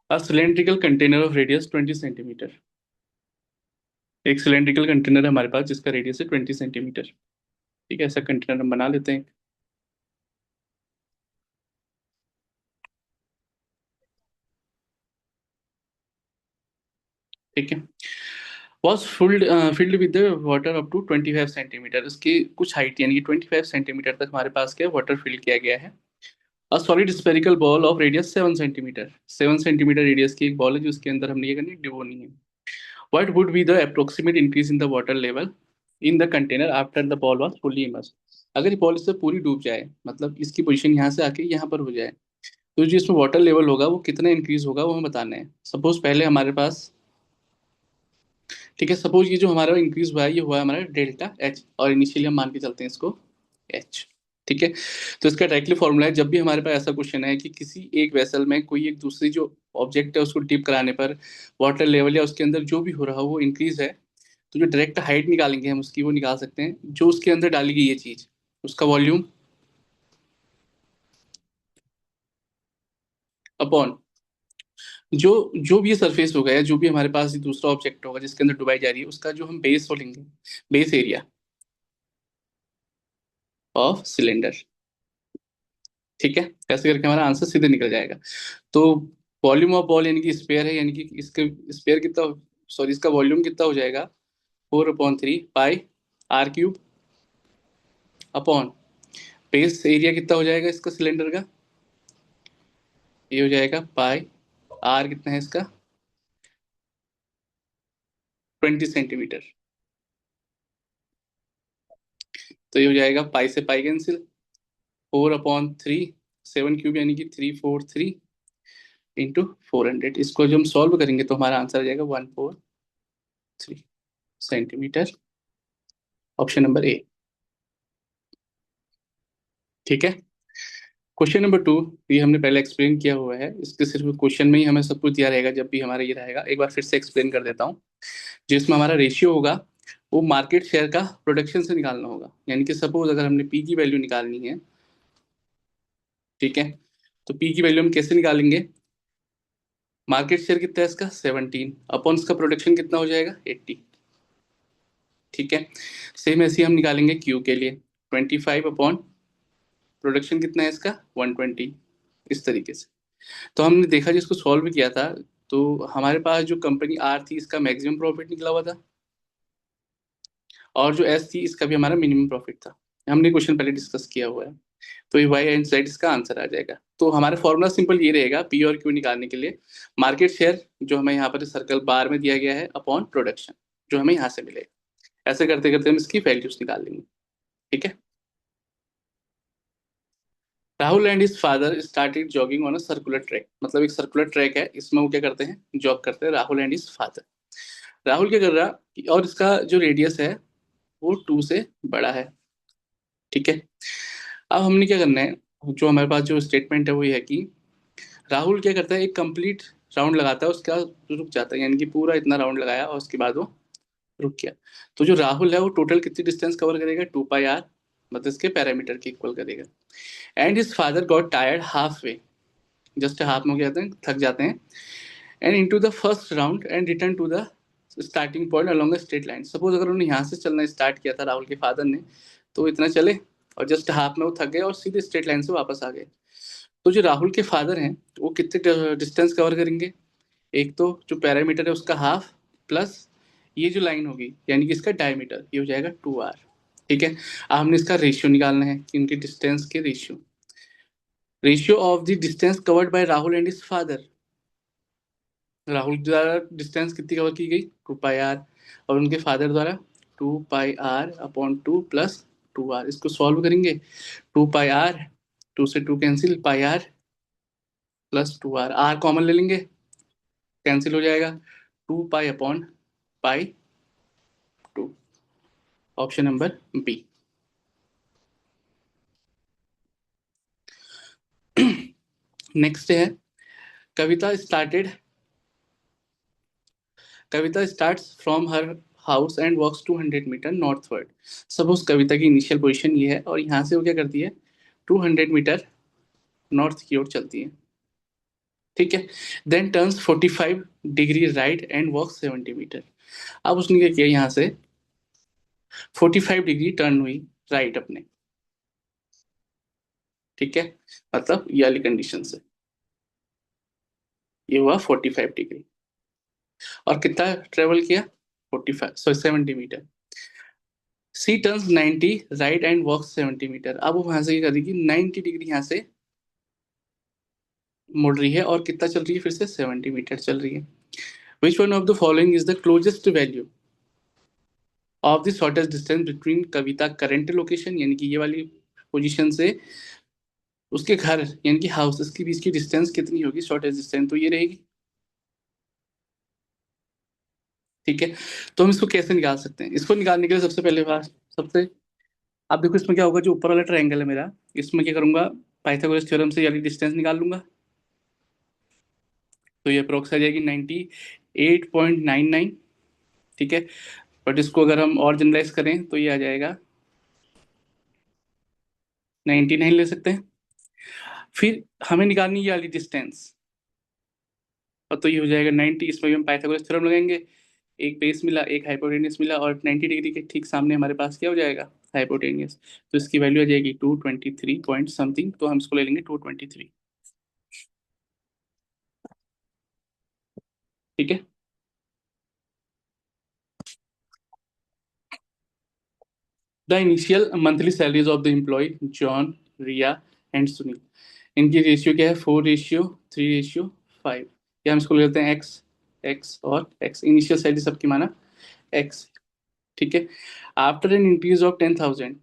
Cylindrical container of radius 20 centimetre. एक cylindrical container है हमारे पास जिसका रेडियस है 20 सेंटीमीटर। ठीक है, ऐसा कंटेनर हम बना लेते हैं। ठीक है। Was filled with water up to 25 centimeter. इसकी कुछ हाइट यानी कि 25 सेंटीमीटर तक हमारे पास क्या वाटर फिल किया गया है। A solid spherical ball of radius 7 centimetre. 7 centimetre radius की एक बॉल है जो उसके अंदर हमने ये करनी डिबोनी है। What would be the approximate increase in the water level in the container after the ball was fully immerse. अगर ये बॉल इससे पूरी डूब जाए, मतलब इसकी पोजीशन यहाँ से आके यहाँ पर हो जाए, तो जो इसमें वाटर लेवल होगा वो कितना इंक्रीज होगा वो हमें बताना है। सपोज पहले हमारे पास, ठीक है, सपोज ये जो हमारा इंक्रीज हुआ है ये हुआ है हमारा डेल्टा एच, और इनिशियली हम मान के चलते हैं इसको एच। ठीक है। तो इसका डायरेक्टली फॉर्मूला है, जब भी हमारे पास ऐसा क्वेश्चन है कि किसी एक वेसल में कोई एक दूसरी जो ऑब्जेक्ट है उसको डिप कराने पर वाटर लेवल या उसके अंदर जो भी हो रहा हो वो इंक्रीज है, तो जो डायरेक्ट हाइट निकालेंगे हम उसकी वो निकाल सकते हैं जो उसके अंदर डाली गई ये चीज, उसका वॉल्यूम अपॉन जो जो भी ये सरफेस होगा या जो भी हमारे पास ये दूसरा ऑब्जेक्ट होगा जिसके अंदर डुबाई जा रही है उसका जो हम बेस बोलेंगे, बेस एरिया ऑफ सिलेंडर। ठीक है, ऐसे करके हमारा आंसर सीधे निकल जाएगा। तो वॉल्यूम ऑफ बॉल यानी कि स्पेयर है, यानी कि इसके स्पेयर कितना, सॉरी इसका वॉल्यूम कितना हो जाएगा 4/3 pi r cube upon base area कितना हो जाएगा इसका सिलेंडर का, ये हो जाएगा पाई आर कितना है इसका 20 सेंटीमीटर। तो ये हो जाएगा पाई से पाई कैंसिल, 4/3 7 क्यूब यानी कि 343 इंटू 400। इसको जब हम सॉल्व करेंगे तो हमारा आंसर आ जाएगा 143 सेंटीमीटर। Option number A. ठीक है। क्वेश्चन नंबर 2, ये हमने पहले एक्सप्लेन किया हुआ है, इसके सिर्फ क्वेश्चन में ही हमें सब कुछ दिया रहेगा जब भी हमारा ये रहेगा। एक बार फिर से एक्सप्लेन कर देता हूँ। जिसमें हमारा रेशियो होगा वो मार्केट शेयर का प्रोडक्शन से निकालना होगा, यानी कि सपोज अगर हमने पी की वैल्यू निकालनी है, ठीक है, तो पी की वैल्यू हम कैसे निकालेंगे, मार्केट शेयर कितना है इसका 17 अपॉन इसका प्रोडक्शन कितना हो जाएगा 80। ठीक है। सेम ऐसे ही हम निकालेंगे क्यू के लिए 25 अपॉन प्रोडक्शन कितना है इसका 120, इस तरीके से। तो हमने देखा जिसको सॉल्व किया था, तो हमारे पास जो कंपनी आर थी इसका मैक्सिमम प्रॉफिट निकला हुआ था, और जो एस थी इसका भी हमारा मिनिमम प्रॉफिट था। हमने क्वेश्चन पहले डिस्कस किया हुआ है। तो ये वाई एंड जेड इसका आंसर आ जाएगा। तो हमारा फॉर्मूला सिंपल ये रहेगा पी और क्यू निकालने के लिए, मार्केट शेयर जो हमें यहाँ पर सर्कल बार में दिया गया है अपॉन प्रोडक्शन जो हमें यहाँ से मिलेगा। ऐसे करते करते हम इसकी वैल्यूज निकाल लेंगे। ठीक है। Rahul and his father started jogging on a circular track. मतलब एक सर्कुलर ट्रैक है, इसमें वो क्या करते हैं जॉग करते हैं Rahul and his father. Rahul क्या कर रहा और इसका जो रेडियस है वो 2 से बड़ा है। ठीक है। अब हमने क्या करना है, जो हमारे पास जो स्टेटमेंट है वो ये है कि राहुल क्या करता है एक कंप्लीट राउंड लगाता है उसके बाद रुक जाता है, यानी कि पूरा इतना राउंड लगाया और उसके बाद वो रुक गया। तो जो राहुल है वो टोटल कितनी डिस्टेंस कवर करेगा 2 पाई आर, मतलब इसके पैरामीटर के इक्वल करेगा। And his father got tired half way, just half में हो जाते हैं थक जाते हैं, and into the first round and return to the starting point along a straight line. Suppose अगर उन्होंने यहाँ से चलना स्टार्ट किया था राहुल के फादर ने, तो इतना चले और जस्ट हाफ में वो थक गए और सीधे स्ट्रेट लाइन से वापस आ गए। तो जो राहुल के फादर हैं वो कितने डिस्टेंस कवर करेंगे, एक तो जो पैरामीटर है उसका हाफ प्लस ये जो लाइन होगी यानी कि इसका डायमीटर ये हो जाएगा 2 आर। ठीक है। अब हमने इसका रेशियो निकालना है कि इनके डिस्टेंस के ratio, ratio of the distance covered by Rahul and his father. Rahul द्वारा डिस्टेंस कितनी कवर की गई 2 पाई आर, और उनके फादर द्वारा 2 pi r upon 2 plus 2 r. इसको सॉल्व करेंगे 2 पाई आर, 2 से 2 cancel, pi r plus 2 r, r common ले लेंगे कैंसिल हो जाएगा 2 pi upon pi 2। Option number B. Next है Kavita started, Kavita starts from her house and walks 200 meter northward. Suppose Kavita की initial position ये है और यहाँ से वो क्या करती है 200 मीटर नॉर्थ की ओर चलती है। ठीक है। Then turns 45 degree right and walk 70 metre. अब उसने क्या किया, यहाँ से 45 डिग्री टर्न हुई राइट अपने, ठीक है, मतलब ये वाली कंडीशन से ये हुआ 45 डिग्री। और कितना ट्रेवल किया, 45 sorry 70 metre. C turns 90 right and walk 70 metre. अब वो वहां से क्या करेगी, 90 डिग्री यहाँ से मुड़ रही है और कितना चल रही है, फिर से 70 मीटर चल रही है। Which one of the following is the closest value of the shortest distance between Kavita current location, यानी कि ये वाली पोजीशन से उसके घर यानी कि हाउस, इसके बीच की डिस्टेंस कितनी होगी, शॉर्टेस्ट डिस्टेंस, तो ये रहेगी। ठीक है। तो हम इसको कैसे निकाल सकते हैं, इसको निकालने के लिए सबसे पहले बात, सबसे, आप देखो इसमें क्या होगा, जो ऊपर वाला ट्रायंगल है मेरा, इसमें क्या करूंगा, पाइथागोरस थ्योरम से यानी डिस्टेंस निकाल लूंगा। तो ये अप्रोक्स आ जाएगी 98.99। ठीक है। बट इसको अगर हम और जनरलाइज करें तो ये आ जाएगा 99 ले सकते हैं। फिर हमें निकालनी ये वाली डिस्टेंस, और तो ये हो जाएगा 90। इसमें भी हम पाइथागोरस थ्योरम लगाएंगे, एक बेस मिला, एक हाइपोटेनियस मिला, और 90 डिग्री के ठीक सामने हमारे पास क्या हो जाएगा, हाइपोटेनियस। तो इसकी वैल्यू आ जाएगी 223 पॉइंट समथिंग, तो हम इसको ले लेंगे 223। ठीक है। The initial monthly salaries of the employ John, Riya and Sunil, इनकी रेशियो क्या है, 4:3:5। या हम इसको ले लेते हैं एक्स, एक्स और एक्स, इनिशियल सैलरी सबकी माना एक्स। ठीक है। आफ्टर एन इंक्रीज ऑफ 10,000,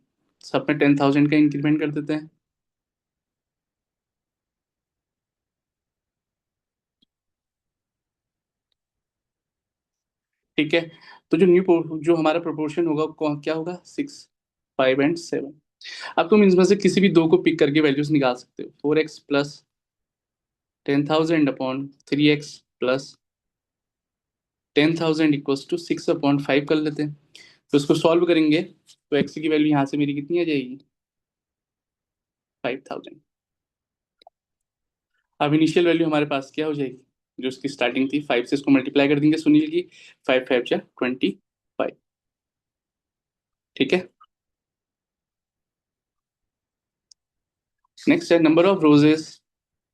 सब में 10,000 का इंक्रीमेंट कर देते हैं। ठीक है। तो जो जो हमारा प्रोपोर्शन होगा क्या होगा, 6, 5 एंड 7। अब तुम इनमें से किसी भी दो को पिक करके वैल्यूज निकाल सकते हो। 4x + 10,000 + 10,000 = 6/5 कर लेते हैं। तो इसको सॉल्व करेंगे तो एक्स की वैल्यू यहाँ से मेरी कितनी आ जाएगी, 5,000। अब इनिशियल वैल्यू हमारे पास क्या हो जाएगी, जो उसकी स्टार्टिंग थी 5 से, इसको मल्टीप्लाई कर देंगे सुनील की, 5×5 = 25। ठीक है। नेक्स्ट है number of roses,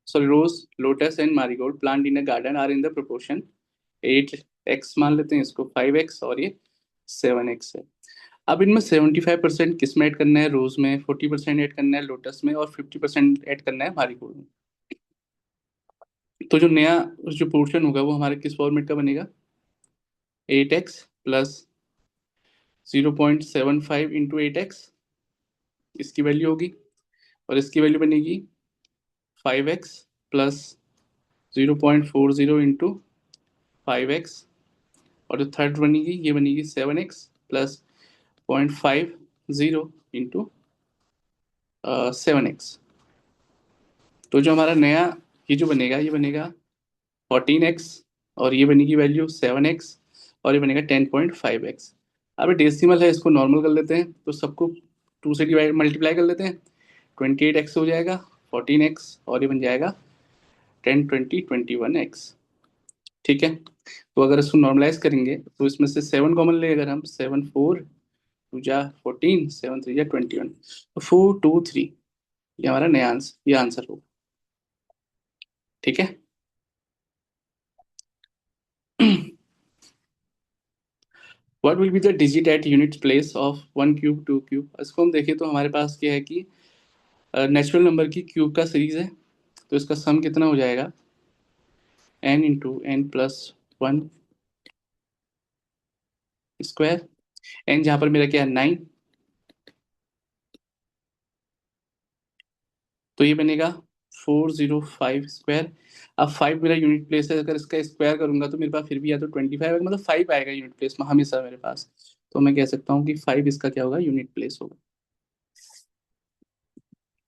sorry rose, lotus and marigold plant in a garden are in the proportion 8x मान लेते हैं इसको, 5x और ये 7x है। अब इनमें 75% किस में ऐड करना है, रोज में, 40% ऐड करना है लोटस में, और 50% ऐड करना है मैरीगोल्ड में। तो जो नया जो पोर्शन होगा वो हमारे किस फॉर्मेट का बनेगा, 8x + 0.75 × 8x, इसकी वैल्यू होगी। और इसकी वैल्यू बनेगी 5x + 0.40 × 5x। और जो थर्ड बनेगी ये बनेगी 7x + 0.50 × 7x। तो जो हमारा नया ये जो बनेगा, ये बनेगा 14x, और ये बनेगी वैल्यू 7x, और ये बनेगा 10.5x। अब ये डेसिमल है, इसको नॉर्मल कर लेते हैं, तो सबको 2 से डिवाइड मल्टीप्लाई कर लेते हैं, 28x हो जाएगा, 14x, और ये बन जाएगा 10, 20, 21x। ठीक है। तो अगर इसको नॉर्मलाइज करेंगे तो इसमें से 7 कॉमन ले, अगर हम 7 4 2 14, 7 3 21, तो 423, ये हमारा नया आंसर, ये आंसर होगा। ठीक है। What will be the digit at unit place of 1 cube 2 cube. इसको हम देखें तो हमारे पास क्या है कि नेचुरल नंबर की क्यूब का सीरीज है, तो इसका सम कितना हो जाएगा, n × n+1 स्क्वायर, n जहां पर मेरा क्या है 9, तो ये बनेगा 405 स्क्वायर। अब 5 मेरा यूनिट प्लेस है, अगर इसका स्क्वायर करूंगा तो मेरे पास फिर भी या तो 25 आएगा, मतलब 5 आएगा यूनिट प्लेस में हमेशा मेरे पास। तो मैं कह सकता हूँ कि 5 इसका क्या होगा, यूनिट प्लेस होगा।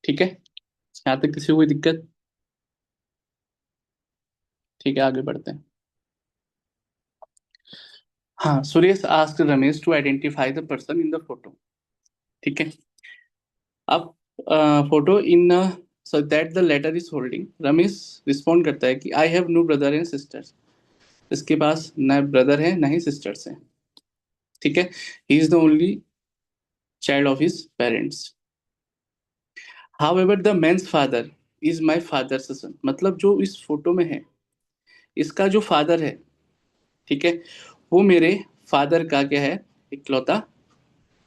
ठीक है। यहाँ तक किसी को कोई दिक्कत। ठीक है, आगे बढ़ते हैं। हाँ, Suresh asked Ramesh to identify the person in the photo. ठीक है। अब photo in so that the letter is holding. Ramesh respond करता है कि I have no brother and sisters. इसके पास ना ब्रदर है ना ही सिस्टर्स है। ठीक है, he is the only child of his parents. However the man's father is my father's son. मतलब जो इस फोटो में है, इसका जो फादर है, ठीक है, वो मेरे फादर का क्या है, इकलौता,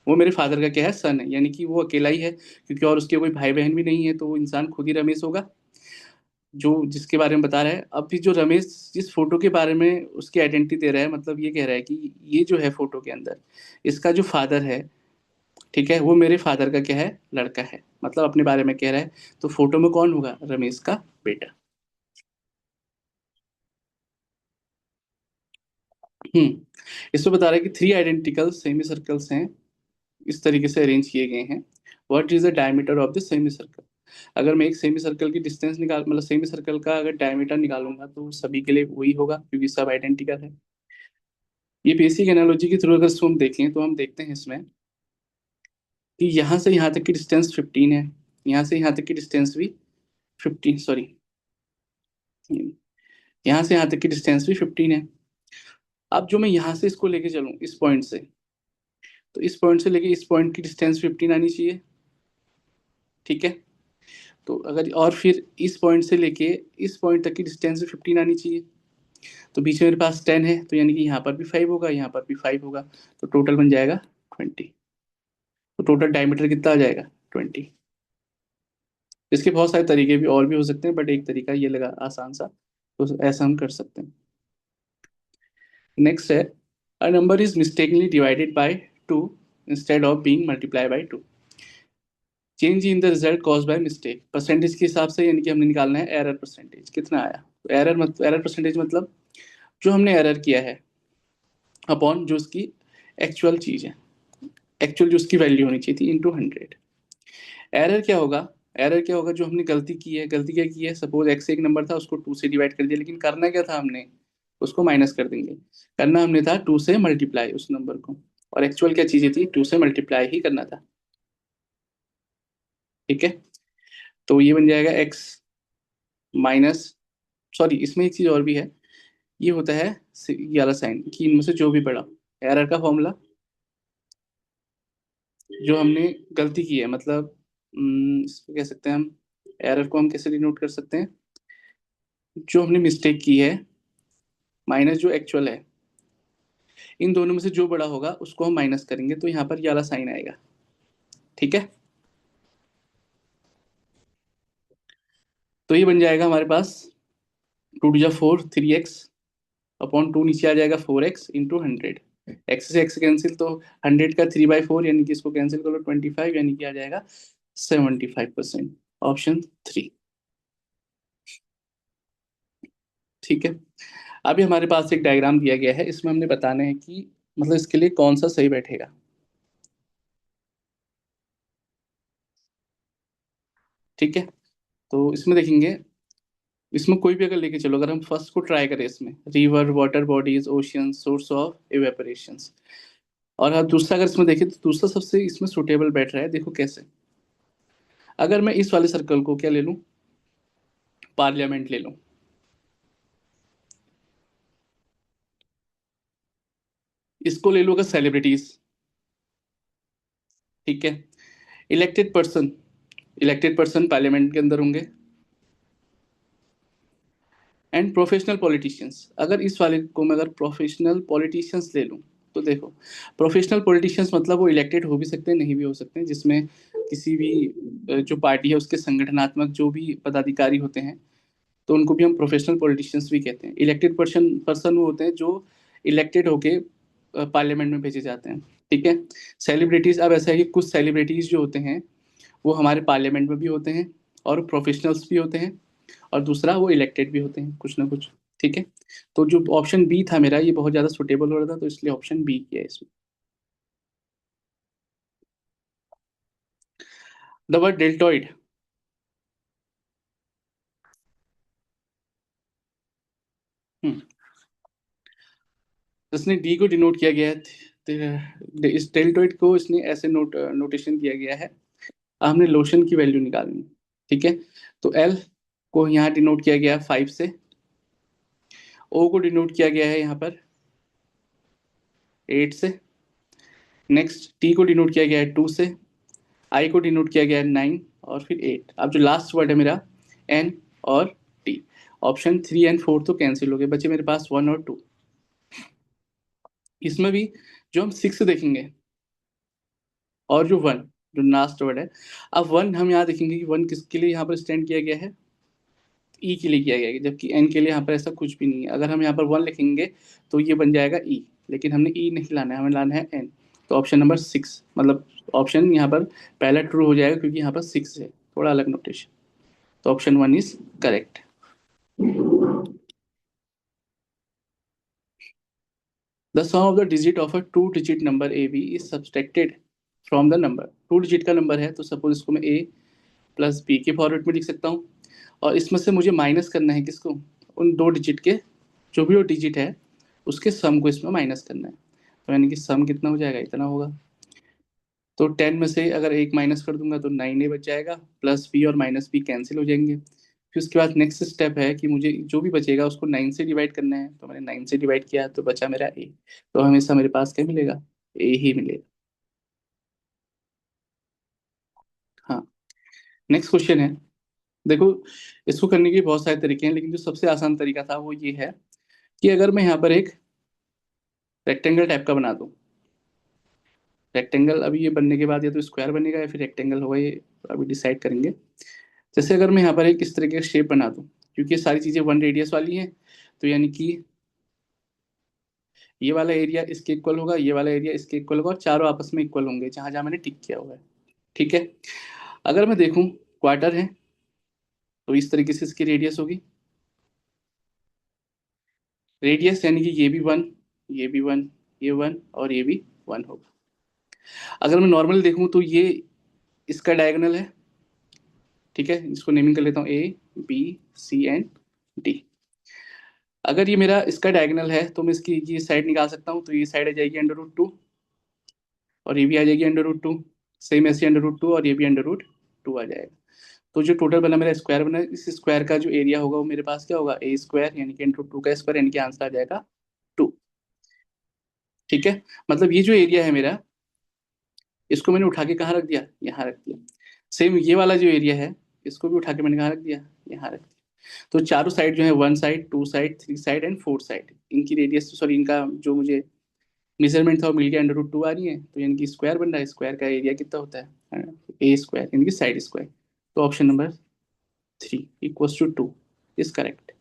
वो मेरे फादर का क्या है, सन है। यानी कि वो अकेला ही है, क्योंकि और उसके कोई भाई बहन भी नहीं है, तो वो इंसान खुद ही रमेश होगा, जो जिसके बारे में बता रहा है। अब भी जो रमेश जिस फोटो के बारे में उसकी आइडेंटिटी दे रहा है, मतलब ये कह रहा है कि ये जो है फोटो के अंदर, इसका जो फादर है, ठीक है, वो मेरे फादर का क्या है, लड़का है। मतलब अपने बारे में कह रहा है। तो फोटो में कौन होगा, रमेश का बेटा। इसमें बता रहा है कि थ्री आइडेंटिकल सेमी सर्कल्स हैं, इस तरीके से अरेंज किए गए हैं। What is the diameter of the semi circle. अगर मैं एक सेमी सर्कल की डिस्टेंस निकाल, मतलब सेमी सर्कल का अगर डायमीटर निकालूंगा, तो सभी के लिए वही होगा, क्योंकि सब आइडेंटिकल है। ये बेसिक एनालॉजी के थ्रू अगर इसको हम देखें, तो हम देखते हैं इसमें कि यहाँ से यहाँ तक की डिस्टेंस 15 है, यहाँ से यहाँ तक की डिस्टेंस भी 15, सॉरी, यहाँ से यहाँ तक की डिस्टेंस भी 15 है। अब जो मैं यहाँ से इसको लेके चलूँ, इस पॉइंट से, तो इस पॉइंट से लेके इस पॉइंट की डिस्टेंस 15 आनी चाहिए। ठीक है, तो अगर और फिर इस पॉइंट से लेके इस पॉइंट तक की डिस्टेंस भी 15 आनी चाहिए। तो बीच में मेरे पास 10 है, तो यानी कि यहाँ पर भी 5 होगा, यहाँ पर भी 5 होगा, तो टोटल बन जाएगा 20। तो टोटल डायमीटर कितना आ जाएगा, 20। इसके बहुत सारे तरीके भी और भी हो सकते हैं, बट एक तरीका ये लगा आसान सा, तो ऐसा हम कर सकते हैं। नेक्स्ट है, a number is mistakenly divided by 2 instead of being multiply by 2। Change in the result cause by mistake. Percentage के हिसाब से, यानी कि हमने निकालना है एरर परसेंटेज कितना आया। तो एरर परसेंटेज मतलब जो हमने एरर किया है अपॉन जो उसकी एक्चुअल चीज है, एक्चुअल जो उसकी वैल्यू होनी चाहिए थी, इंटू 100। एरर क्या होगा, एरर क्या होगा, जो हमने गलती की है, गलती क्या की है, सपोज एक्स एक नंबर था, उसको 2 से डिवाइड कर दिया, लेकिन करना क्या था हमने, उसको माइनस कर देंगे। करना हमने था 2 से मल्टीप्लाई उस नंबर को, और एक्चुअल क्या चीजें थी, 2 से मल्टीप्लाई ही करना था। ठीक है, तो ये बन जाएगा एक्स माइनस, सॉरी इसमें एक चीज और भी है, ये होता है ये वाला साइन, कि इनमें से जो भी बड़ा। एरर का फॉर्मूला, जो हमने गलती की है, मतलब इसको कह सकते हैं हम, एरर को हम कैसे डिनोट कर सकते हैं, जो हमने मिस्टेक की है माइनस जो एक्चुअल है, इन दोनों में से जो बड़ा होगा उसको हम माइनस करेंगे, तो यहाँ पर ये वाला साइन आएगा। ठीक है, तो ये बन जाएगा हमारे पास 2 टू 4 3x अपॉन 2, नीचे आ जाएगा 4x इंटू 100। एक्स से एक्स कैंसिल, तो 100 का 3/4, यानी कि इसको कैंसिल कर लो 25, यानी कि आ जाएगा 75%। ऑप्शन 3। ठीक है, अभी हमारे पास एक डायग्राम दिया गया है, इसमें हमने बताना है कि मतलब इसके लिए कौन सा सही बैठेगा। ठीक है, तो इसमें देखेंगे, इसमें कोई भी अगर लेके चलो, अगर हम फर्स्ट को ट्राई करें, इसमें river, water bodies, ocean, source of evaporations, और आप दूसरा अगर इसमें देखें, तो दूसरा सबसे इसमें सुटेबल बैठ रहा है। देखो कैसे, अगर मैं इस वाले सर्कल को क्या ले लूं, पार्लियामेंट ले लूं, इसको ले लूं अगर सेलिब्रिटीज। ठीक है, elected person, elected person parliament के अंदर होंगे, एंड प्रोफेशनल पॉलिटिशियंस। अगर इस वाले को मैं अगर प्रोफेशनल पॉलिटिशियंस ले लूं, तो देखो, प्रोफेशनल पॉलिटिशियंस मतलब वो इलेक्टेड हो भी सकते हैं, नहीं भी हो सकते हैं, जिसमें किसी भी जो पार्टी है उसके संगठनात्मक जो भी पदाधिकारी होते हैं, तो उनको भी हम प्रोफेशनल पॉलिटिशियंस भी कहते हैं। इलेक्टेड पर्सन पर्सन वो होते हैं जो इलेक्टेड होके पार्लियामेंट में भेजे जाते हैं। ठीक है, सेलिब्रिटीज, अब ऐसा है कि कुछ सेलिब्रिटीज जो होते हैं वो हमारे पार्लियामेंट में भी होते हैं, और प्रोफेशनल्स भी होते हैं, और दूसरा वो इलेक्टेड भी होते हैं कुछ ना कुछ। ठीक है, तो जो ऑप्शन बी था मेरा, ये बहुत ज्यादा सुटेबल हो रहा था, तो इसलिए ऑप्शन बी किया है इसमें। द वर्ड डेल्टॉइड, इसने डी को डिनोट किया गया है, इस डेल्टॉइड को इसने ऐसे नोटेशन दिया गया है। हमने लोशन की वैल्यू निकालनी है। ठीक है, तो एल को यहाँ डिनोट किया गया है 5 से, ओ को डिनोट किया गया है यहाँ पर 8 से, नेक्स्ट टी को डिनोट किया गया है 2 से, आई को डिनोट किया गया है 9 और फिर 8। अब जो लास्ट वर्ड है मेरा एन और टी, ऑप्शन 3 एंड 4 तो कैंसिल हो गए, बचे मेरे पास 1 और 2। इसमें भी जो हम 6 देखेंगे और जो 1, जो लास्ट वर्ड है, अब 1 हम यहाँ देखेंगे कि 1 किसके लिए यहाँ पर स्टैंड किया गया है, ई के लिए किया गया है, जबकि एन के लिए यहाँ पर ऐसा कुछ भी नहीं है। अगर हम यहाँ पर 1 लिखेंगे तो ये बन जाएगा ई, लेकिन हमने ई नहीं लाना है, हमें लाना है एन। तो ऑप्शन नंबर 6, मतलब ऑप्शन यहाँ पर पहला ट्रू हो जाएगा क्योंकि यहाँ पर 6 है, थोड़ा अलग नोटेशन। तो option 1 is correct. The sum of the digit of a 2-digit number AB is subtracted from the number। 2 digit का नंबर है तो सपोज इसको मैं A प्लस बी के फॉर्मेट में लिख सकता हूँ, और इसमें से मुझे माइनस करना है किसको, उन 2 डिजिट के, जो भी वो डिजिट है उसके सम को इसमें माइनस करना है। तो यानी कि सम कितना हो जाएगा, इतना होगा। तो 10 में से अगर एक माइनस कर दूंगा तो 9 ए बच जाएगा, प्लस बी और माइनस बी कैंसिल हो जाएंगे। फिर उसके बाद नेक्स्ट स्टेप है कि मुझे जो भी बचेगा उसको 9 से डिवाइड करना है, तो मैंने 9 से डिवाइड किया तो बचा मेरा ए। तो हमेशा मेरे पास क्या मिलेगा, ए ही मिलेगा। हाँ, नेक्स्ट क्वेश्चन है। देखो, इसको करने के बहुत सारे तरीके हैं, लेकिन जो सबसे आसान तरीका था वो ये है कि अगर मैं यहाँ पर एक रेक्टेंगल टाइप का बना दूं, रेक्टेंगल अभी ये बनने के बाद या तो स्क्वायर बनेगा या फिर रेक्टेंगल होगा, ये अभी डिसाइड करेंगे। जैसे अगर मैं यहाँ पर एक इस तरीके का शेप बना दूं, क्योंकि ये सारी चीजें 1 रेडियस वाली हैं, तो यानी कि ये वाला एरिया इसके इक्वल होगा, ये वाला एरिया इसके इक्वल होगा, और चारों आपस में इक्वल होंगे जहां जहां मैंने टिक किया हुआ है। ठीक है, अगर मैं देखूं क्वार्टर है तो इस तरीके से इसकी रेडियस होगी, रेडियस यानी कि ये भी 1, ये भी 1, ये 1 और ये भी 1 होगा। अगर मैं नॉर्मल देखूं तो ये इसका डायगोनल है। ठीक है, इसको नेमिंग कर लेता हूँ A B C and D. अगर ये मेरा इसका डायगोनल है तो मैं इसकी ये साइड निकाल सकता हूँ, तो ये साइड आ जाएगी √2 और ये भी आ जाएगी √2, सेम ऐसे √2 और ये भी √2 आ जाएगा। तो जो टोटल बना मेरा स्क्वायर बना, इस स्क्वायर का जो एरिया होगा वो मेरे पास क्या होगा, ए स्क्वायर यानी कि √2 का स्क्वायर, यानी कि आंसर आ जाएगा 2। ठीक है, मतलब ये जो एरिया है मेरा, इसको मैंने उठा के कहाँ रख दिया, यहाँ रख दिया। सेम ये वाला जो एरिया है, इसको भी उठा के मैंने कहाँ रख दिया, यहाँ रख दिया। तो चारों साइड जो है, 1 side 2 side 3 side and 4 side, इनकी रेडियस, सॉरी इनका जो मुझे मेजरमेंट था वो मिल गया, √2 आ रही है, तो यानी कि स्क्वायर बन रहा है। स्क्वायर का एरिया कितना होता है, ए स्क्वायर यानी कि साइड स्क्वायर। तो option number 3 equals to 2 is correct.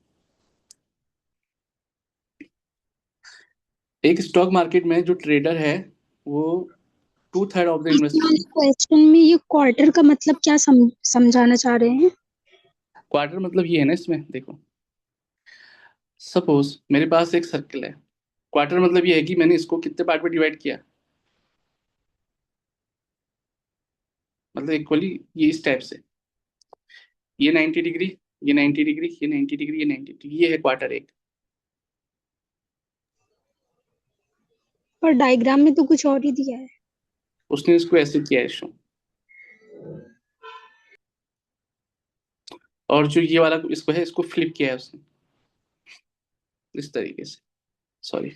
एक स्टॉक मार्केट में जो ट्रेडर है वो 2/3 ऑफ द इन्वेस्टमेंट। क्वेश्चन में ये क्वार्टर का मतलब क्या समझाना चाह रहे हैं? क्वार्टर मतलब ये है ना, इसमें देखो, सपोज मेरे पास एक सर्कल है, क्वार्टर मतलब ये है कि मैंने इसको कितने पार्ट में डिवाइड किया, मतलब इक्वली, ये इस टाइप से, ये 90 डिग्री, ये 90 डिग्री, ये 90 डिग्री, ये 90 डिग्री, ये है क्वार्टर एक। पर डायग्राम में तो कुछ और ही दिया है। उसने इसको ऐसे किया है शो, और जो ये वाला इसको है, इसको फ्लिप किया है उसने इस तरीके से, सॉरी,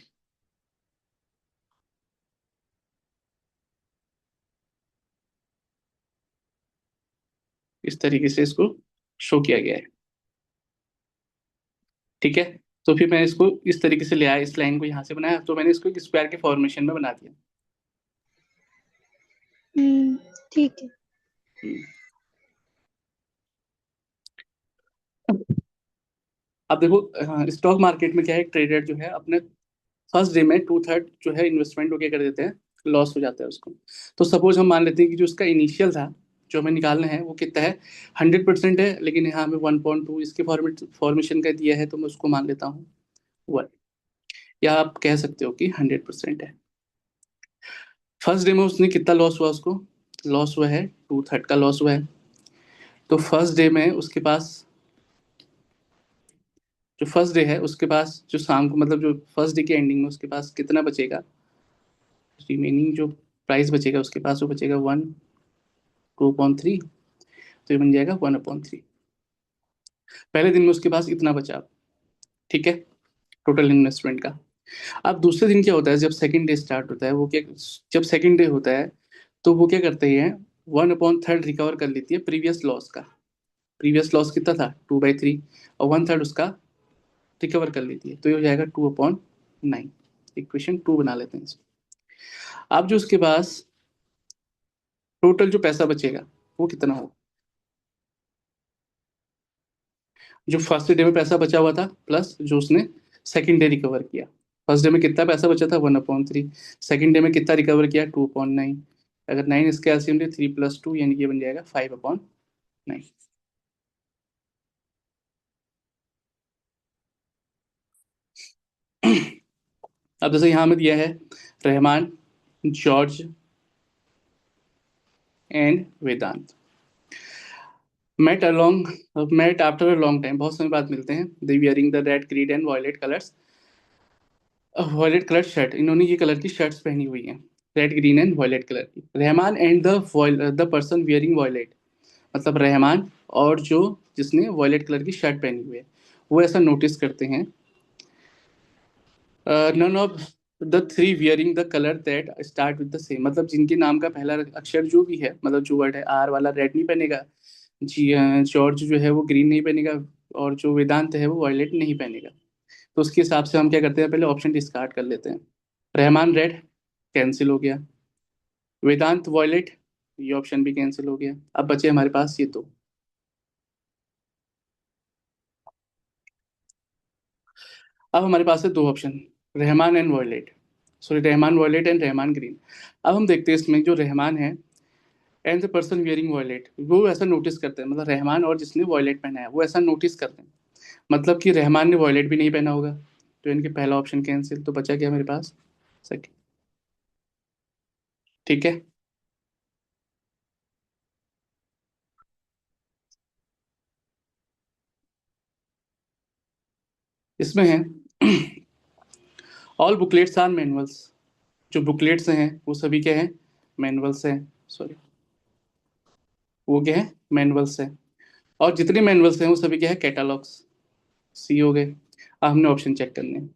इस तरीके से इसको शो किया गया है। ठीक है, तो फिर मैंने इसको इस तरीके से ले आया, इस लाइन को यहाँ से बनाया, तो मैंने इसको एक स्क्वायर के फॉर्मेशन में बना दिया। ठीक है। हम्म। अब देखो, स्टॉक मार्केट में क्या है, ट्रेडर जो है अपने फर्स्ट डे में 2/3 जो है इन्वेस्टमेंट को क्या कर देते हैं, लॉस हो जाता है उसको। तो सपोज हम मान लेते हैं कि जो उसका इनिशियल था, जो हमें निकालना है वो कितना है, 100% है, लेकिन यहाँ हमें 1.2 इसके फॉर्मेशन का दिया है, तो मैं उसको मान लेता हूँ 1, या आप कह सकते हो कि 100% है। फर्स्ट डे में उसने कितना लॉस हुआ, उसको लॉस हुआ है 2/3 का लॉस हुआ है। तो फर्स्ट डे में उसके पास, जो फर्स्ट डे है उसके पास, जो शाम को मतलब जो फर्स्ट डे के एंडिंग में उसके पास कितना बचेगा, रिमेनिंग जो प्राइस बचेगा उसके पास, वो बचेगा 1 2.3। तो ये बन जाएगा 1/3। पहले दिन में उसके पास इतना बचा, ठीक है, टोटल इन्वेस्टमेंट का। अब दूसरे दिन क्या होता है, जब सेकंड डे स्टार्ट होता है, वो क्या, जब सेकंड डे होता है तो वो क्या करते हैं, 1/3 रिकवर कर लेती है प्रीवियस लॉस का। प्रीवियस लॉस कितना था, 2/3, और 1/3 उसका रिकवर कर लेती है, तो ये हो जाएगा 2/9। इक्वेशन 2 बना लेते हैं इसको। अब जो उसके पास टोटल जो पैसा बचेगा वो कितना होगा, जो फर्स्ट डे में पैसा बचा हुआ था प्लस जो उसने सेकंड डे रिकवर किया। फर्स्ट डे में कितना पैसा बचा था, 1/3। सेकंड डे में कितना रिकवर किया, 2/9। अगर 9 इसके एलसीएम ले, 3 + 2 यानी कि ये बन जाएगा 5/9। अब जैसे यहाँ में दिया है, Rahman, George and Vedant met after a long time, बहुत समय बाद मिलते हैं। They wearing the red, green and violet colours, violet colour shirt, इन्होंने ये कलर की शर्ट्स पहनी हुई हैं, red, green and violet colour की। Rahman and the person wearing violet, मतलब रहमान और जो जिसने वॉयलेट कलर की शर्ट पहनी हुई है, वो ऐसा नोटिस करते हैं, none of the three wearing the colour that start with the same, मतलब जिनके नाम का पहला अक्षर जो भी है, मतलब जो वर्ड है, आर वाला रेड नहीं पहनेगा, जी जॉर्ज जो है वो ग्रीन नहीं पहनेगा, और जो वेदांत है वो वॉयलेट नहीं पहनेगा। तो उसके हिसाब से हम क्या करते हैं, पहले ऑप्शन डिस्कार्ड कर लेते हैं। रहमान रेड कैंसिल हो गया, वेदांत वॉयलेट, ये ऑप्शन भी कैंसिल हो गया। अब बचे हमारे पास ये दो। अब हमारे पास है दो option, Rahman and violet, sorry Rahman violet and Rahman green. अब हम देखते हैं इसमें जो रहमान है and the person wearing violet, वो ऐसा नोटिस करते हैं, मतलब रहमान और जिसने वॉयलेट पहना है वो ऐसा नोटिस करते हैं, मतलब कि रहमान ने वॉयलेट भी नहीं पहना होगा, तो इनके पहला ऑप्शन कैंसिल, तो बचा क्या मेरे पास, सेकंड। ठीक है, इसमें है ऑल बुकलेट्स आर मैनुअल्स, जो बुकलेट्स हैं वो सभी क्या हैं, मैनुअल्स हैं, सॉरी, वो क्या है, मैनुअल्स हैं। और जितने मैनुअल्स हैं वो सभी क्या है, कैटालॉग्स, सी हो गए। अब हमने ऑप्शन चेक करने हैं।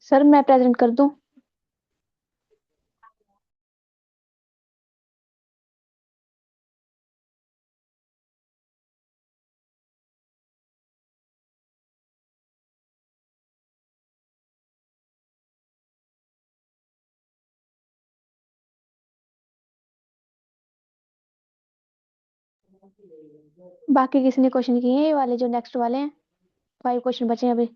सर मैं प्रेजेंट कर दूं? बाकी किसी ने क्वेश्चन किए हैं? ये वाले जो नेक्स्ट वाले हैं, 5 क्वेश्चन बचे हैं अभी।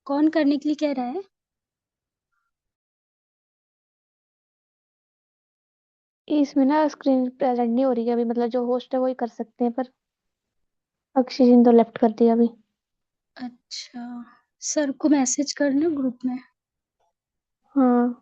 कौन करने के लिए कह रहा है? इसमें ना स्क्रीन प्रेजेंट नहीं हो रही है अभी, मतलब जो होस्ट है वही कर सकते हैं, पर अक्षय ने तो लेफ्ट कर दिया अभी। अच्छा, सर को मैसेज करना ग्रुप में। हाँ